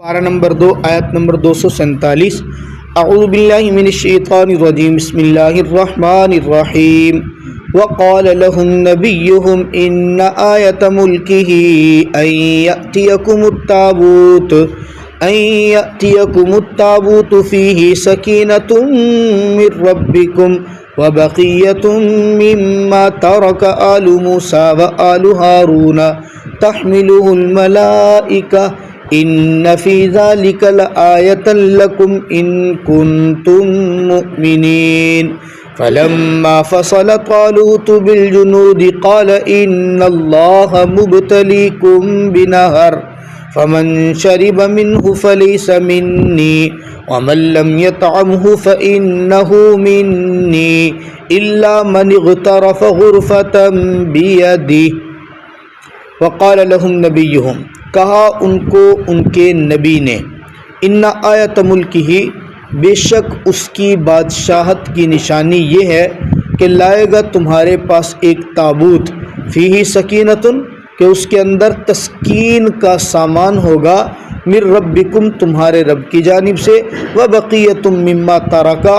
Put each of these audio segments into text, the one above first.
پارہ نمبر 2 آیت نمبر 247 اعوذ باللہ من الشیطان الرجیم بسم اللہ الرحمن الرحیم وقال لهم نبیهم ان آیت ملکہ ان یأتیکم التابوت فیہ سکینۃ من ربکم وبقیۃ مما ترک آل موسیٰ وآل ہارون تحملہ الملائکہ ان فی ذلک لآیۃ لکم ان کنتم مؤمنین فلما فصل طالوت بالجنود قال ان اللہ مبتلیکم بنہر فمن شرب منہ فلیس منی ومن لم یطعمہ فإنہ منی الا من اغترف غرفۃ بیدہ وقال لهم نبیہم کہا ان کو ان کے نبی نے ان آیت ملکہ بے شک اس کی بادشاہت کی نشانی یہ ہے کہ لائے گا تمہارے پاس ایک تابوت فیہ سکینۃ کہ اس کے اندر تسکین کا سامان ہوگا من ربکم تمہارے رب کی جانب سے وبقیۃ مما ترکا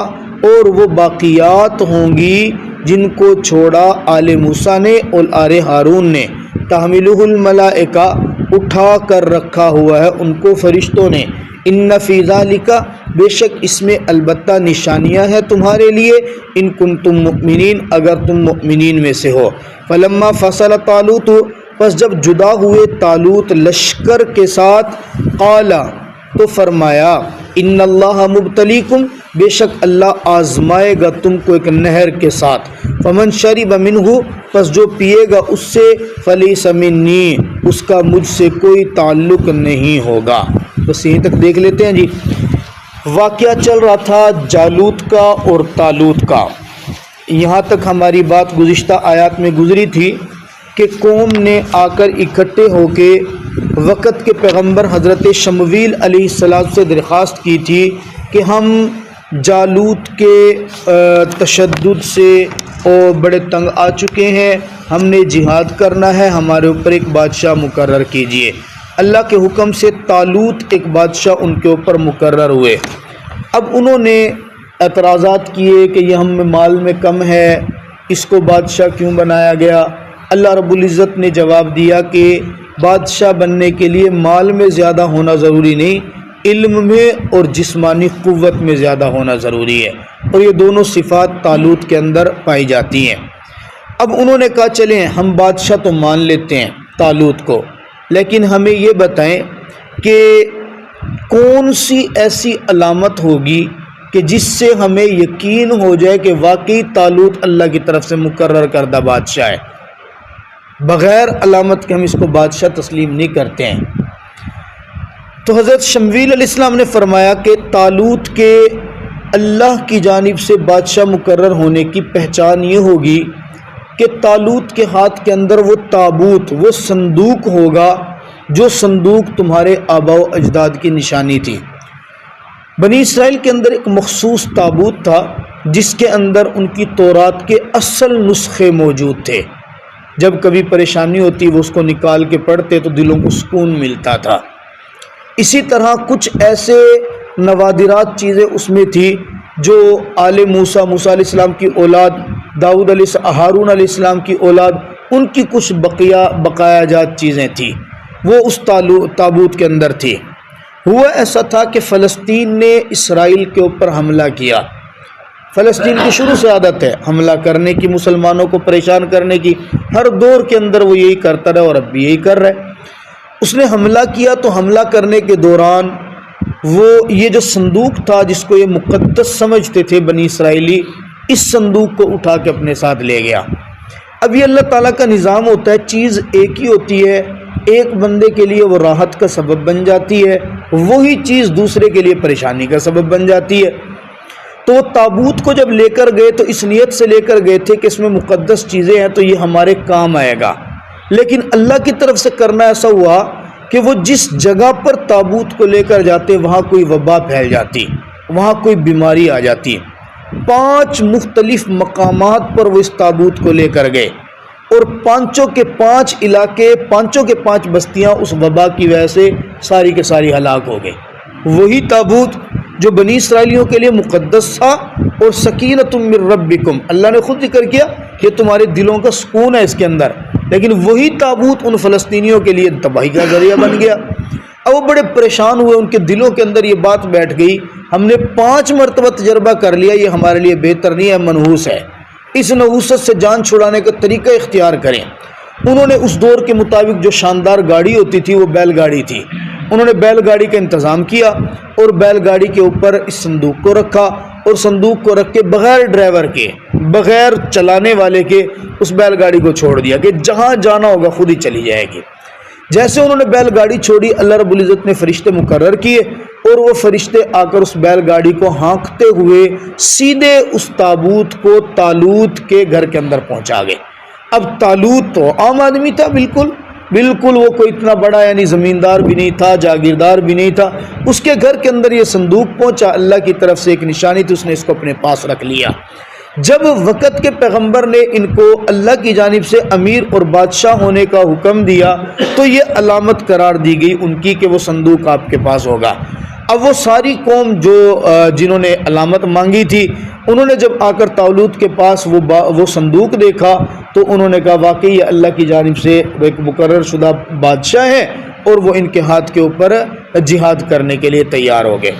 اور وہ باقیات ہوں گی جن کو چھوڑا آل موسیٰ نے اور آل ہارون نے تحملہ الملائکہ اٹھا کر رکھا ہوا ہے ان کو فرشتوں نے ان فی ذالک بے شک اس میں البتہ نشانیاں ہیں تمہارے لیے ان کنتم مؤمنین اگر تم مؤمنین میں سے ہو فلما فصل طالوت پس جب جدا ہوئے طالوت لشکر کے ساتھ قال تو فرمایا ان اللہ مبتلیکم بے شک اللہ آزمائے گا تم کو ایک نہر کے ساتھ فمن شرب منہ پس جو پیے گا اس سے فلیس منی اس کا مجھ سے کوئی تعلق نہیں ہوگا۔ بس یہیں تک دیکھ لیتے ہیں جی۔ واقعہ چل رہا تھا جالوت کا اور طالوت کا، یہاں تک ہماری بات گزشتہ آیات میں گزری تھی کہ قوم نے آ کر اکٹھے ہو کے وقت کے پیغمبر حضرت شمویل علیہ السلام سے درخواست کی تھی کہ ہم جالوت کے تشدد سے بڑے تنگ آ چکے ہیں، ہم نے جہاد کرنا ہے، ہمارے اوپر ایک بادشاہ مقرر کیجئے۔ اللہ کے حکم سے طالوت ایک بادشاہ ان کے اوپر مقرر ہوئے۔ اب انہوں نے اعتراضات کیے کہ یہ ہم میں مال میں کم ہے، اس کو بادشاہ کیوں بنایا گیا؟ اللہ رب العزت نے جواب دیا کہ بادشاہ بننے کے لیے مال میں زیادہ ہونا ضروری نہیں، علم میں اور جسمانی قوت میں زیادہ ہونا ضروری ہے، اور یہ دونوں صفات طالوت کے اندر پائی جاتی ہیں۔ اب انہوں نے کہا چلیں ہم بادشاہ تو مان لیتے ہیں طالوت کو، لیکن ہمیں یہ بتائیں کہ کون سی ایسی علامت ہوگی کہ جس سے ہمیں یقین ہو جائے کہ واقعی طالوت اللہ کی طرف سے مقرر کردہ بادشاہ ہے۔ بغیر علامت کے ہم اس کو بادشاہ تسلیم نہیں کرتے ہیں۔ تو حضرت شمویل علیہ السلام نے فرمایا کہ طالوت کے اللہ کی جانب سے بادشاہ مقرر ہونے کی پہچان یہ ہوگی کہ طالوت کے ہاتھ کے اندر وہ تابوت، وہ صندوق ہوگا جو صندوق تمہارے آباء و اجداد کی نشانی تھی۔ بنی اسرائیل کے اندر ایک مخصوص تابوت تھا جس کے اندر ان کی تورات کے اصل نسخے موجود تھے، جب کبھی پریشانی ہوتی وہ اس کو نکال کے پڑھتے تو دلوں کو سکون ملتا تھا۔ اسی طرح کچھ ایسے نوادرات چیزیں اس میں تھی جو آل موسیٰ علیہ السلام کی اولاد، داؤد ہارون علیہ السلام کی اولاد، ان کی کچھ بقایا جات چیزیں تھیں، وہ اس تابوت کے اندر تھی۔ ہوا ایسا تھا کہ فلسطین نے اسرائیل کے اوپر حملہ کیا۔ فلسطین کی شروع سے عادت ہے حملہ کرنے کی، مسلمانوں کو پریشان کرنے کی، ہر دور کے اندر وہ یہی کرتا رہا اور اب بھی یہی کر رہا ہے۔ اس نے حملہ کیا تو حملہ کرنے کے دوران وہ یہ جو صندوق تھا جس کو یہ مقدس سمجھتے تھے بنی اسرائیلی، اس صندوق کو اٹھا کے اپنے ساتھ لے گیا۔ اب یہ اللہ تعالیٰ کا نظام ہوتا ہے، چیز ایک ہی ہوتی ہے، ایک بندے کے لیے وہ راحت کا سبب بن جاتی ہے، وہی چیز دوسرے کے لیے پریشانی کا سبب بن جاتی ہے۔ تو وہ تابوت کو جب لے کر گئے تو اس نیت سے لے کر گئے تھے کہ اس میں مقدس چیزیں ہیں تو یہ ہمارے کام آئے گا، لیکن اللہ کی طرف سے کرنا ایسا ہوا کہ وہ جس جگہ پر تابوت کو لے کر جاتے وہاں کوئی وبا پھیل جاتی، وہاں کوئی بیماری آ جاتی۔ 5 مختلف مقامات پر وہ اس تابوت کو لے کر گئے اور پانچوں کے پانچ علاقے، پانچوں کے پانچ بستیاں اس وبا کی وجہ سے ساری کے ساری ہلاک ہو گئے۔ وہی تابوت جو بنی اسرائیلیوں کے لیے مقدس تھا، اور سکینۃ من ربکم، اللہ نے خود ذکر کیا کہ تمہارے دلوں کا سکون ہے اس کے اندر، لیکن وہی تابوت ان فلسطینیوں کے لیے تباہی کا ذریعہ بن گیا۔ اب وہ بڑے پریشان ہوئے، ان کے دلوں کے اندر یہ بات بیٹھ گئی، ہم نے 5 مرتبہ تجربہ کر لیا، یہ ہمارے لیے بہتر نہیں ہے، منحوس ہے، اس نحوست سے جان چھڑانے کا طریقہ اختیار کریں۔ انہوں نے اس دور کے مطابق جو شاندار گاڑی ہوتی تھی وہ بیل گاڑی تھی، انہوں نے بیل گاڑی کا انتظام کیا اور بیل گاڑی کے اوپر اس صندوق کو رکھا، اور صندوق کو رکھ کے بغیر ڈرائیور کے، بغیر چلانے والے کے اس بیل گاڑی کو چھوڑ دیا کہ جہاں جانا ہوگا خود ہی چلی جائے گی۔ جیسے انہوں نے بیل گاڑی چھوڑی، اللہ رب العزت نے فرشتے مقرر کیے، اور وہ فرشتے آ کر اس بیل گاڑی کو ہانکتے ہوئے سیدھے اس تابوت کو طالوت کے گھر کے اندر پہنچا گئے۔ اب طالوت تو عام آدمی تھا، بالکل وہ کوئی اتنا بڑا یعنی زمیندار بھی نہیں تھا، جاگیردار بھی نہیں تھا۔ اس کے گھر کے اندر یہ صندوق پہنچا، اللہ کی طرف سے ایک نشانی تھی، اس نے اس کو اپنے پاس رکھ لیا۔ جب وقت کے پیغمبر نے ان کو اللہ کی جانب سے امیر اور بادشاہ ہونے کا حکم دیا تو یہ علامت قرار دی گئی ان کی کہ وہ صندوق آپ کے پاس ہوگا۔ اب وہ ساری قوم جو جنہوں نے علامت مانگی تھی، انہوں نے جب آ کر طالوت کے پاس وہ صندوق دیکھا تو انہوں نے کہا واقعی یہ اللہ کی جانب سے ایک مقرر شدہ بادشاہ ہے، اور وہ ان کے ہاتھ کے اوپر جہاد کرنے کے لیے تیار ہو گئے۔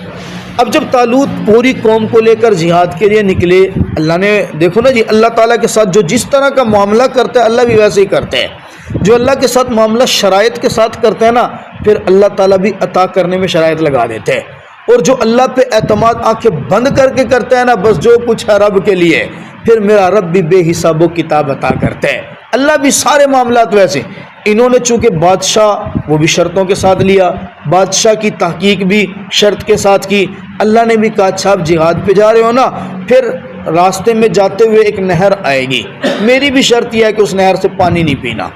اب جب طالوت پوری قوم کو لے کر جہاد کے لیے نکلے، اللہ نے دیکھو نا جی، اللہ تعالیٰ کے ساتھ جو جس طرح کا معاملہ کرتا ہے اللہ بھی ویسے ہی کرتے ہیں۔ جو اللہ کے ساتھ معاملہ شرائط کے ساتھ کرتے ہیں نا، پھر اللہ تعالیٰ بھی عطا کرنے میں شرائط لگا دیتے ہیں۔ اور جو اللہ پہ اعتماد آنکھیں بند کر کے کرتے ہیں نا، بس جو کچھ ہے رب کے لیے، پھر میرا رب بھی بے حساب و کتاب عطا کرتے ہیں۔ اللہ بھی سارے معاملات ویسے، انہوں نے چونکہ بادشاہ وہ بھی شرطوں کے ساتھ لیا، بادشاہ کی تحقیق بھی شرط کے ساتھ کی۔ اللہ نے بھی کہا اچھا آپ جہاد پہ جا رہے ہو نا، پھر راستے میں جاتے ہوئے ایک نہر آئے گی، میری بھی شرط یہ ہے کہ اس نہر سے پانی نہیں پینا۔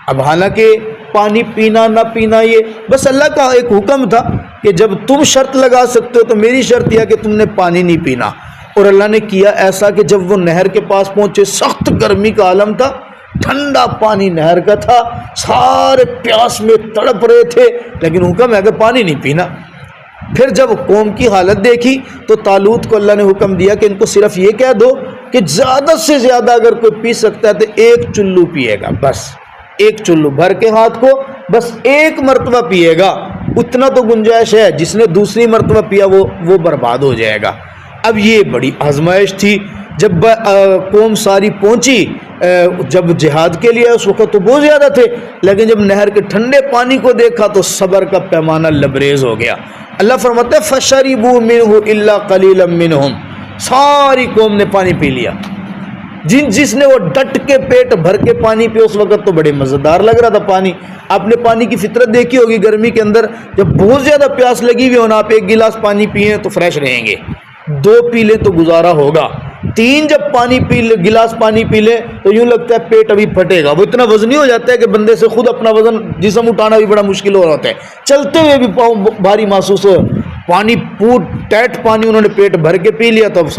اب حالانکہ پانی پینا نہ پینا یہ بس اللہ کا ایک حکم تھا کہ جب تم شرط لگا سکتے ہو تو میری شرط یہ ہے کہ تم نے پانی نہیں پینا۔ اور اللہ نے کیا ایسا کہ جب وہ نہر کے پاس پہنچے، سخت گرمی کا عالم تھا، ٹھنڈا پانی نہر کا تھا، سارے پیاس میں تڑپ رہے تھے، لیکن حکم ہے کہ پانی نہیں پینا۔ پھر جب قوم کی حالت دیکھی تو طالوت کو اللہ نے حکم دیا کہ ان کو صرف یہ کہہ دو کہ زیادہ سے زیادہ اگر کوئی پی سکتا ہے تو 1 چلو پیے گا، بس 1 چلو بھر کے ہاتھ کو بس 1 مرتبہ پیے گا، اتنا تو گنجائش ہے، جس نے دوسری مرتبہ پیا وہ برباد ہو جائے گا۔ اب یہ بڑی آزمائش تھی جب قوم ساری پہنچی، جب جہاد کے لیے اس وقت تو بہت زیادہ تھے، لیکن جب نہر کے ٹھنڈے پانی کو دیکھا تو صبر کا پیمانہ لبریز ہو گیا۔ اللہ فرماتا ہے فَشَرِبُوا مِنْهُ إِلَّا قَلِيلًا مِنْهُمْ، ساری قوم نے پانی پی لیا۔ جس نے وہ ڈٹ کے پیٹ بھر کے پانی پی، اس وقت تو بڑے مزیدار لگ رہا تھا پانی۔ آپ نے پانی کی فطرت دیکھی ہوگی، گرمی کے اندر جب بہت زیادہ پیاس لگی ہوئی ہونا، آپ 1 گلاس پانی پیئیں تو فریش رہیں گے، 2 پی لیں تو گزارا ہوگا، 3 جب گلاس پانی پی لیں تو یوں لگتا ہے پیٹ ابھی پھٹے گا۔ وہ اتنا وزنی ہو جاتا ہے کہ بندے سے خود اپنا وزن جسم اٹھانا بھی بڑا مشکل ہو رہا ہوتا ہے، چلتے ہوئے بھی پاؤں بھاری محسوس ہو۔ پانی ٹیٹ پانی انہوں نے پیٹ بھر کے پی لیا تو اب